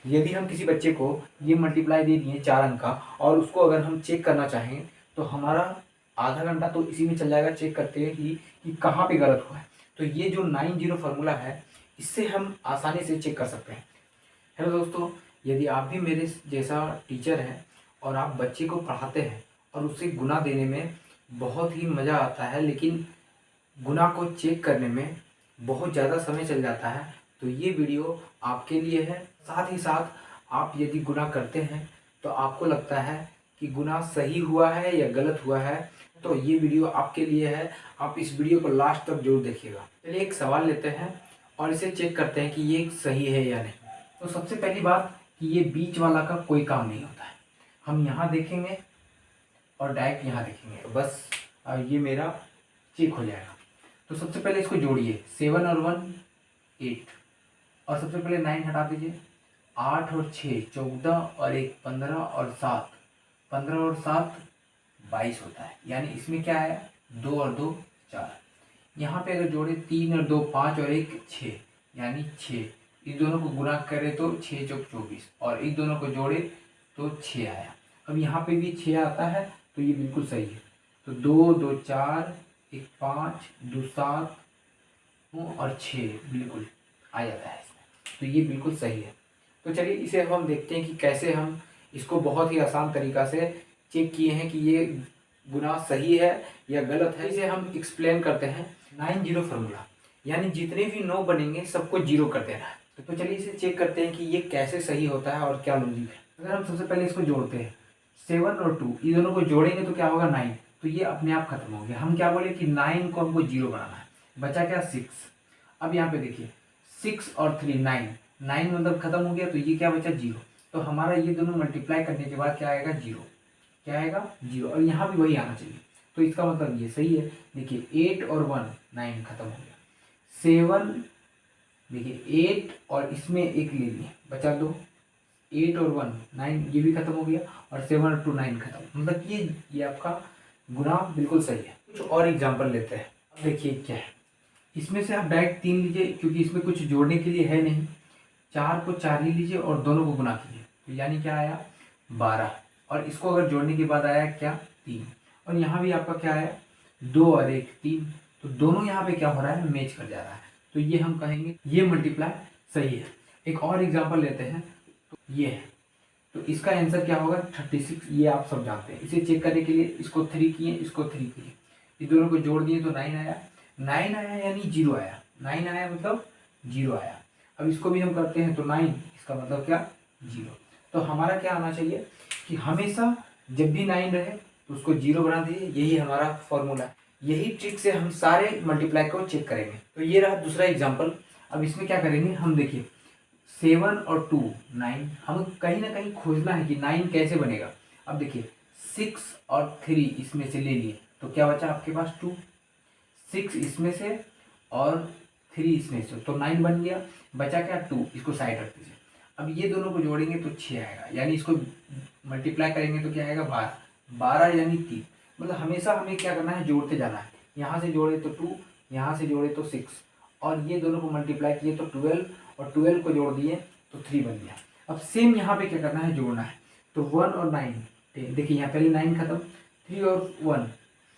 यदि हम किसी बच्चे को ये मल्टीप्लाई दे दिए 4 अंक का और उसको अगर हम चेक करना चाहें तो हमारा आधा घंटा तो इसी में चल जाएगा चेक करते हैं कि कहाँ पे गलत हुआ है। तो ये जो 90 फार्मूला है इससे हम आसानी से चेक कर सकते हैं। हेलो दोस्तों, यदि आप भी मेरे जैसा टीचर हैं और आप बच्चे को पढ़ाते हैं और उससे गुना देने में बहुत ही मज़ा आता है, लेकिन गुना को चेक करने में बहुत ज़्यादा समय चल जाता है, तो ये वीडियो आपके लिए है। साथ ही साथ आप यदि गुना करते हैं तो आपको लगता है कि गुना सही हुआ है या गलत हुआ है, तो ये वीडियो आपके लिए है। आप इस वीडियो को लास्ट तक जरूर देखिएगा। चलिए एक सवाल लेते हैं और इसे चेक करते हैं कि ये सही है या नहीं। तो सबसे पहली बात कि ये बीच वाला का कोई काम नहीं होता है। हम यहाँ देखेंगे और डायरेक्ट यहाँ देखेंगे, बस ये मेरा चेक हो जाएगा। तो सबसे पहले इसको जोड़िए, 7 और 1 8, और सबसे पहले 9 हटा दीजिए। 8 और 6 14 और 1 15 और 7 15 और 7 22 होता है। यानी इसमें क्या आया, 2 और 2 4। यहाँ पे अगर जोड़े 3 और 2 5 और 1 6, यानी 6। इस दोनों को गुणा करें तो 6 चौक 24, और इस दोनों को जोड़े तो 6 आया। अब यहाँ पे भी 6 आता है तो ये बिल्कुल सही है। तो 2 2 4 1 5 2 7 और 6 बिल्कुल आ जाता है इसमें, तो ये बिल्कुल सही है। तो चलिए इसे हम देखते हैं कि कैसे हम इसको बहुत ही आसान तरीक़ा से चेक किए हैं कि ये गुना सही है या गलत है। इसे हम एक्सप्लेन करते हैं 90 फार्मूला, यानी जितने भी 9 बनेंगे सबको 0 कर देना है। तो चलिए इसे चेक करते हैं कि ये कैसे सही होता है और क्या लॉजिक है। अगर हम सबसे पहले इसको जोड़ते हैं 7 और 2, ये दोनों को जोड़ेंगे तो क्या होगा 9, तो ये अपने आप खत्म हो गया। हम क्या बोले कि 9 को हमको 0 बनाना है, बचा क्या 6। अब यहाँ पे देखिए 6 और 3 9, 9 मतलब खत्म हो गया, तो ये क्या बचा 0। तो हमारा ये दोनों मल्टीप्लाई करने के बाद क्या आएगा 0, क्या आएगा 0, और यहाँ भी वही आना चाहिए। तो इसका मतलब ये सही है। देखिए 8 और 1 9 खत्म हो गया। 7 देखिए 8 और इसमें एक ले लिए, बचा 2। 8 और 1 9, ये भी खत्म हो गया, और 7 और 2 9 खत्म। मतलब ये आपका गुना बिल्कुल सही है। कुछ और एग्जाम्पल लेते हैं। अब देखिए क्या है, इसमें से आप डायरेक्ट 3 लीजिए क्योंकि इसमें कुछ जोड़ने के लिए है नहीं। 4 को 4 ही लीजिए और दोनों को गुना कीजिए, तो यानी क्या आया 12, और इसको अगर जोड़ने के बाद आया क्या 3, और यहाँ भी आपका क्या आया 2 और 1 3। तो दोनों यहाँ पे क्या हो रहा है, मैच कर जा रहा है, तो ये हम कहेंगे ये मल्टीप्लाई सही है। एक और एग्जाम्पल लेते हैं, तो ये है, तो इसका आंसर क्या होगा 36। ये आप सब जानते हैं। इसे चेक करने के लिए इसको 3 किए, इसको 3 किए, इस दोनों को जोड़ दिए तो 9 आया। 9 आया यानी 0 आया, 9 आया मतलब 0 आया। अब इसको भी हम करते हैं तो 9, इसका मतलब क्या 0। तो हमारा क्या आना चाहिए कि हमेशा जब भी 9 रहे तो उसको 0 बना दीजिए, यही हमारा फॉर्मूला है। यही ट्रिक से हम सारे मल्टीप्लाई को चेक करेंगे। तो ये रहा दूसरा एग्जाम्पल। अब इसमें क्या करेंगे, हम देखिए 7 और 2 9, हम कहीं ना कहीं खोजना है कि 9 कैसे बनेगा। अब देखिए 6 और 3 इसमें से ले लिए, तो क्या बचा आपके पास 2। 6 इसमें से और 3 इसमें से, तो 9 बन गया, बचा क्या 2। इसको साइड रख दीजिए। अब ये दोनों को जोड़ेंगे तो 6 आएगा, यानी इसको मल्टीप्लाई करेंगे तो क्या आएगा 12। 12 यानी 3। मतलब हमेशा हमें क्या करना है, जोड़ते जाना है। यहाँ से जोड़े तो 2, यहाँ से जोड़े तो 6, और ये दोनों को मल्टीप्लाई किए तो 12, और 12 को जोड़ दिए तो 3 बन गया। अब सेम यहाँ पे क्या करना है, जोड़ना है। तो 1 और 9 10, देखिए यहाँ पहले 9 खत्म, 3 और 1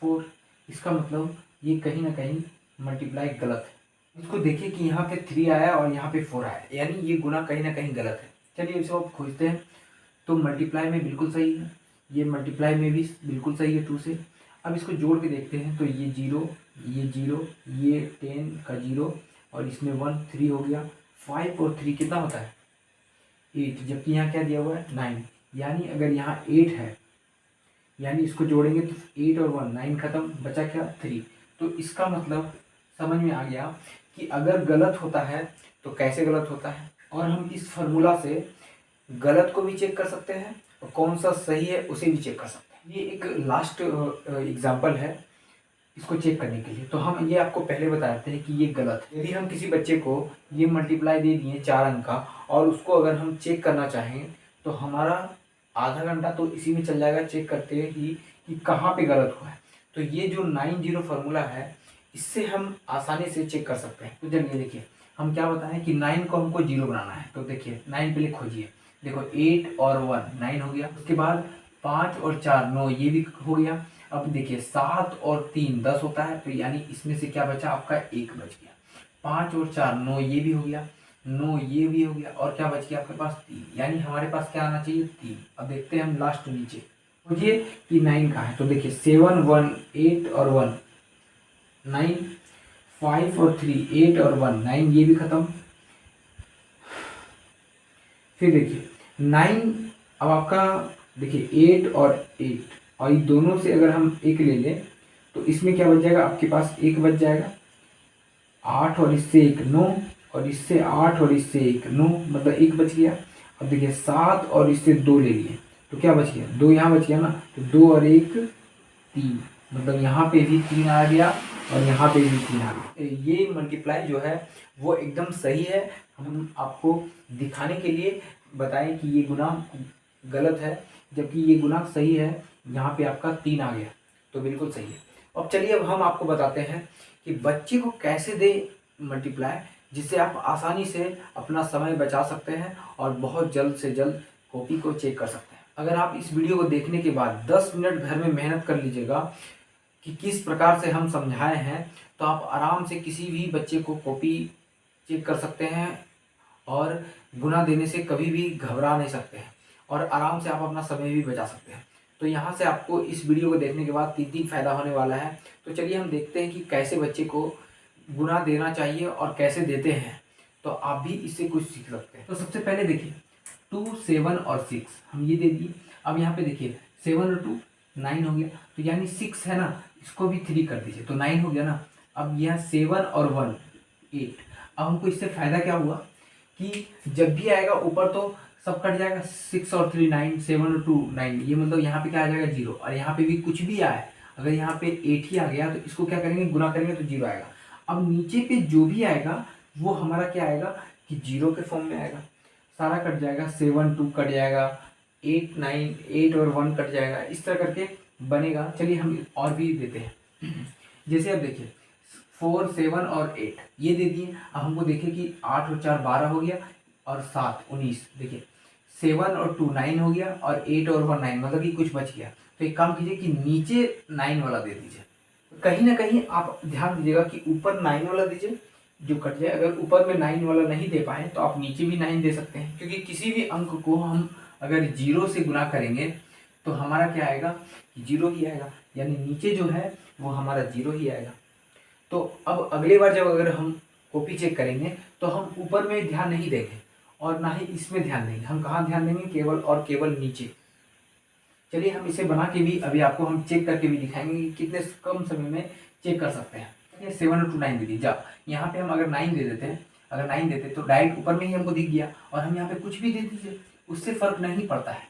4। इसका मतलब ये कहीं ना कहीं मल्टीप्लाई गलत है। इसको देखिए कि यहाँ पे 3 आया और यहाँ पे 4 आया, यानी ये गुना कहीं ना कहीं गलत है। चलिए इसको आप खोजते हैं। तो मल्टीप्लाई में बिल्कुल सही है, ये मल्टीप्लाई में भी बिल्कुल सही है 2 से। अब इसको जोड़ के देखते हैं, तो ये 0 ये 0, ये 10 का 0, और इसमें 1 3 हो गया। 5 और 3 कितना होता है 8, जबकि यहाँ क्या दिया हुआ है 9। यानी अगर यहाँ 8 है, यानी इसको जोड़ेंगे तो 8 और 1 9 खत्म, बचा क्या 3। तो इसका मतलब समझ में आ गया कि अगर गलत होता है तो कैसे गलत होता है, और हम इस फार्मूला से गलत को भी चेक कर सकते हैं और कौन सा सही है उसे भी चेक कर सकते हैं। ये एक लास्ट एग्जांपल है इसको चेक करने के लिए। तो हम ये आपको पहले बता देते हैं कि ये गलत है। यदि हम किसी बच्चे को ये मल्टीप्लाई दे दिए 4 अंक का और उसको अगर हम चेक करना चाहें तो हमारा आधा घंटा तो इसी में चल जाएगा चेक करते हैं कि कहाँ पे गलत हुआ है। तो ये जो 90 फार्मूला है इससे हम आसानी से चेक कर सकते हैं। तो चलिए देखिए, हम क्या बताएं कि 9 को हमको 0 बनाना है। तो देखिए 9 पहले खोजिए, देखो 8 और 1 9 हो गया। उसके बाद 5 और 4 9, ये भी हो गया। अब देखिए 7 और 3 10 होता है, तो यानी इसमें से क्या बचा आपका 1 बच गया। 5 और 4 9, ये भी हो गया, 9 ये भी हो गया, और क्या बच गया आपके पास 3, यानी हमारे पास क्या आना चाहिए 3। अब देखते हैं हम लास्ट नीचे मुझे कि 9 कहाँ है। तो देखिए 7 1 8 और 1 9, 5 और 3 8 और 1 9, ये भी खत्म। फिर देखिए 9, अब आपका देखिए 8 और 8, और ये दोनों से अगर हम एक ले लें तो इसमें क्या बच जाएगा आपके पास, एक बच जाएगा। 8 और इससे एक 9, और इससे 8 और इससे एक 9, मतलब एक बच गया। अब देखिए 7 और इससे 2 ले लिए तो क्या बच गया, 2 यहाँ बच गया ना, तो 2 और 1 3, मतलब यहाँ पे भी 3 आ गया और यहाँ पे भी 3 आ गया। ये मल्टीप्लाई जो है वो एकदम सही है। हम आपको दिखाने के लिए बताएं कि ये गुना गलत है, जबकि ये गुना सही है। यहाँ पे आपका 3 आ गया तो बिल्कुल सही है। अब चलिए अब हम आपको बताते हैं कि बच्चे को कैसे दे मल्टीप्लाई, जिससे आप आसानी से अपना समय बचा सकते हैं और बहुत जल्द से जल्द कॉपी को चेक कर सकते हैं। अगर आप इस वीडियो को देखने के बाद 10 मिनट घर में मेहनत कर लीजिएगा कि किस प्रकार से हम समझाए हैं, तो आप आराम से किसी भी बच्चे को कॉपी चेक कर सकते हैं और गुना देने से कभी भी घबरा नहीं सकते हैं, और आराम से आप अपना समय भी बचा सकते हैं। तो यहाँ से आपको इस वीडियो को देखने के बाद 3 फायदा होने वाला है। तो चलिए हम देखते हैं कि कैसे बच्चे को गुना देना चाहिए और कैसे देते हैं, तो आप भी इससे कुछ सीख सकते हैं। तो सबसे पहले देखिए 2 7 और 6 हम ये दे दिए। अब यहाँ पे देखिए 7 और 2 9 हो गया, तो यानी 6 है ना, इसको भी 3 कर दीजिए तो 9 हो गया ना। अब यह 7 और 1 8। अब हमको इससे फायदा क्या हुआ कि जब भी आएगा ऊपर तो सब कट जाएगा, 6 और 3 9, 7 और 2 9, ये मतलब यहाँ पे क्या आ जाएगा 0, और यहाँ पे भी कुछ भी आए, अगर यहाँ पे 8 ही आ गया तो इसको क्या करेंगे, गुना करेंगे तो 0 आएगा। अब नीचे पे जो भी आएगा वो हमारा क्या आएगा कि 0 के फॉर्म में आएगा, सारा कट जाएगा, 7 2 कट जाएगा, 8 9 8 और 1 कट जाएगा, इस तरह करके बनेगा। चलिए हम और भी देते हैं। जैसे अब देखिए 4 7 और 8 ये दे दिए। अब हमको देखिए कि 8 और 4 12 हो गया, और 7 19, देखिए 7 और 2 9 हो गया, और 8 और 1 9, मतलब कि कुछ बच गया। तो एक काम कीजिए कि नीचे 9 वाला दे दीजिए। कहीं ना कहीं आप ध्यान दीजिएगा कि ऊपर 9 वाला दीजिए जो कट जाए। अगर ऊपर में 9 वाला नहीं दे पाए तो आप नीचे भी 9 दे सकते हैं, क्योंकि किसी भी अंक को हम अगर 0 से गुना करेंगे तो हमारा क्या आएगा कि 0 ही आएगा, यानी नीचे जो है वो हमारा 0 ही आएगा। तो अब अगली बार जब अगर हम कॉपी चेक करेंगे तो हम ऊपर में ध्यान नहीं देंगे और ना ही इसमें ध्यान देंगे। हम कहाँ ध्यान देंगे, केवल और केवल नीचे। चलिए हम इसे बना के भी अभी आपको हम चेक करके भी दिखाएंगे कि कितने कम समय में चेक कर सकते हैं। ये 7 और 2 9 दे दीजिए। यहाँ पे हम अगर 9 दे देते हैं, अगर 9 देते तो डायरेक्ट ऊपर में ही हमको दिख गया, और हम यहाँ पे कुछ भी दे दीजिए उससे फर्क नहीं पड़ता है।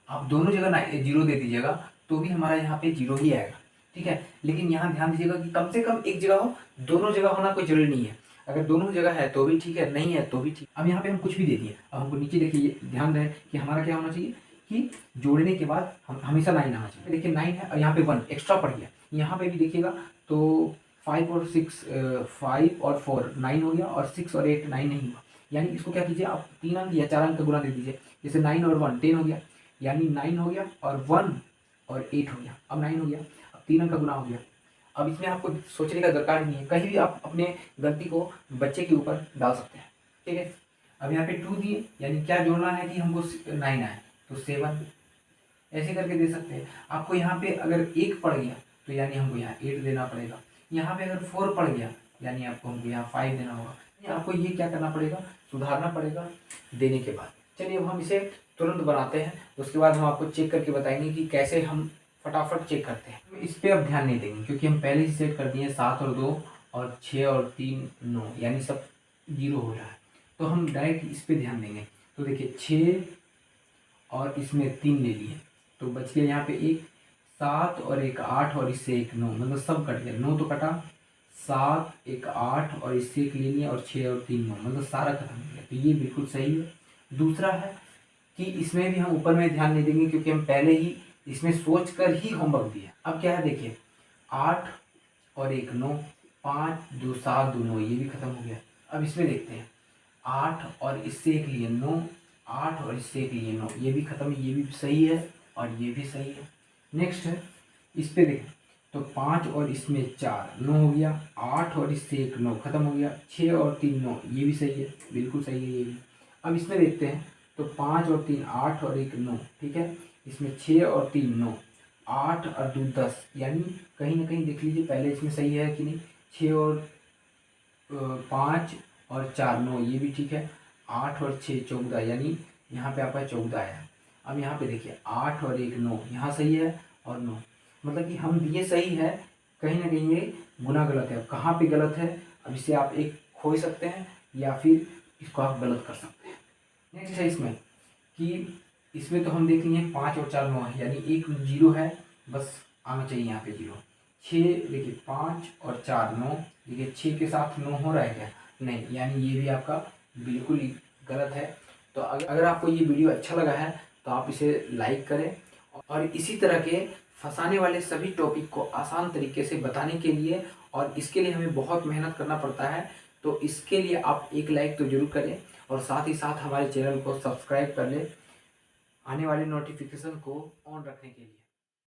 आप दोनों जगह 0 दे दीजिएगा तो भी हमारा यहाँ पे 0 ही आएगा, ठीक है। लेकिन यहाँ ध्यान दीजिएगा कि कम से कम एक जगह हो, दोनों जगह होना कोई जरूरी नहीं है। अगर दोनों जगह है तो भी ठीक है, नहीं है तो भी ठीक। अब यहाँ पे हम कुछ भी दे दिए। अब हमको नीचे देखिए ध्यान रहे कि हमारा क्या होना चाहिए कि जोड़ने के बाद हम हमेशा 9 आना चाहिए। देखिए 9 है और यहाँ पे 1 एक्स्ट्रा पड़ गया। यहाँ पे भी देखिएगा तो 5 और 6 5 और 4 9 हो गया, और 6 और 8 9 नहीं हुआ। यानी इसको क्या कीजिए आप 3 अंक या 4 अंक का गुना दे दीजिए। जैसे 9 और 1 10 हो गया, यानी 9 हो गया और 1 और 8 हो गया। अब 9 हो गया, अब 3 अंक का गुना हो गया। अब इसमें आपको सोचने का दरकार नहीं है, कहीं भी आप अपने गलती को बच्चे के ऊपर डाल सकते हैं, ठीक है। अब यहाँ पे 2 दिए, यानी क्या जोड़ना है कि हमको 9 आए तो 7, ऐसे करके दे सकते हैं। आपको यहाँ पे अगर 1 पड़ गया तो यानी हमको यहाँ 8 देना पड़ेगा। यहाँ पे अगर 4 पड़ गया यानी आपको हमको यहाँ 5 देना होगा। आपको ये क्या करना पड़ेगा, सुधारना पड़ेगा देने के बाद। चलिए अब हम इसे तुरंत बनाते हैं, उसके बाद हम आपको चेक करके बताएंगे कि कैसे हम फटाफट चेक करते हैं। इस पर अब ध्यान नहीं देंगे क्योंकि हम पहले ही सेट कर दिए 7 और 2 और 6 और 3 9, यानी सब 0 हो रहा है। तो हम डायरेक्ट इस पर ध्यान देंगे। तो देखिए 6 और इसमें 3 ले लिए तो बच गया यहाँ पे 1, 7 और 1 8 और इससे 1 9, मतलब सब कट गया। 9 तो कटा, 7 1 8 और इससे 1 ले लिया, और 6 और 3 9, मतलब सारा खत्म हो गया। तो ये बिल्कुल सही है। दूसरा है कि इसमें भी हम ऊपर में ध्यान नहीं देंगे क्योंकि हम पहले ही इसमें सोच कर ही होमवर्क दिया। अब क्या है देखिए 8 और 1 9, 5 2 7 2 9, ये भी खत्म हो गया। अब इसमें देखते हैं 8 और इससे एक लिए 9, 8 और इससे एक लिए 9, ये भी खत्म, ये भी सही है और ये भी सही है। नेक्स्ट है इस पे देखें तो 5 और इसमें 4, 9 हो गया, 8 और इससे एक 9 खत्म हो गया, 6 और 3 9, ये भी सही है, बिल्कुल सही है ये भी। अब इसमें देखते हैं तो 5 और 3 8 और एक 9, ठीक है, इसमें 6 और 3 9, 8 और 2 10, यानी कहीं ना कहीं देख लीजिए पहले इसमें सही है कि नहीं। 6 और 5 और 4 9, ये भी ठीक है। 8 और 6 14, यानी यहाँ पे आपका 14 है। अब यहाँ पे देखिए 8 और एक 9, यहाँ सही है और 9, मतलब कि हम ये सही है, कहीं ना कहीं ये गुना गलत है। अब कहाँ पे गलत है, अब इसे आप एक खोज सकते हैं या फिर इसको आप गलत कर सकते हैं। नेक्स्ट है इसमें कि इसमें तो हम देख लिए 5 और 4 9 है, यानी एक 0 है, बस आना चाहिए यहाँ पे 0। 6 देखिए 5 और 4 9, देखिए 6 के साथ 9 हो रहा है क्या, नहीं, यानी ये भी आपका बिल्कुल ही गलत है। तो अगर आपको ये वीडियो अच्छा लगा है तो आप इसे लाइक करें, और इसी तरह के फंसाने वाले सभी टॉपिक को आसान तरीके से बताने के लिए, और इसके लिए हमें बहुत मेहनत करना पड़ता है, तो इसके लिए आप एक लाइक तो जरूर करें और साथ ही साथ हमारे चैनल को सब्सक्राइब कर लें आने वाले नोटिफिकेशन को ऑन रखने के लिए।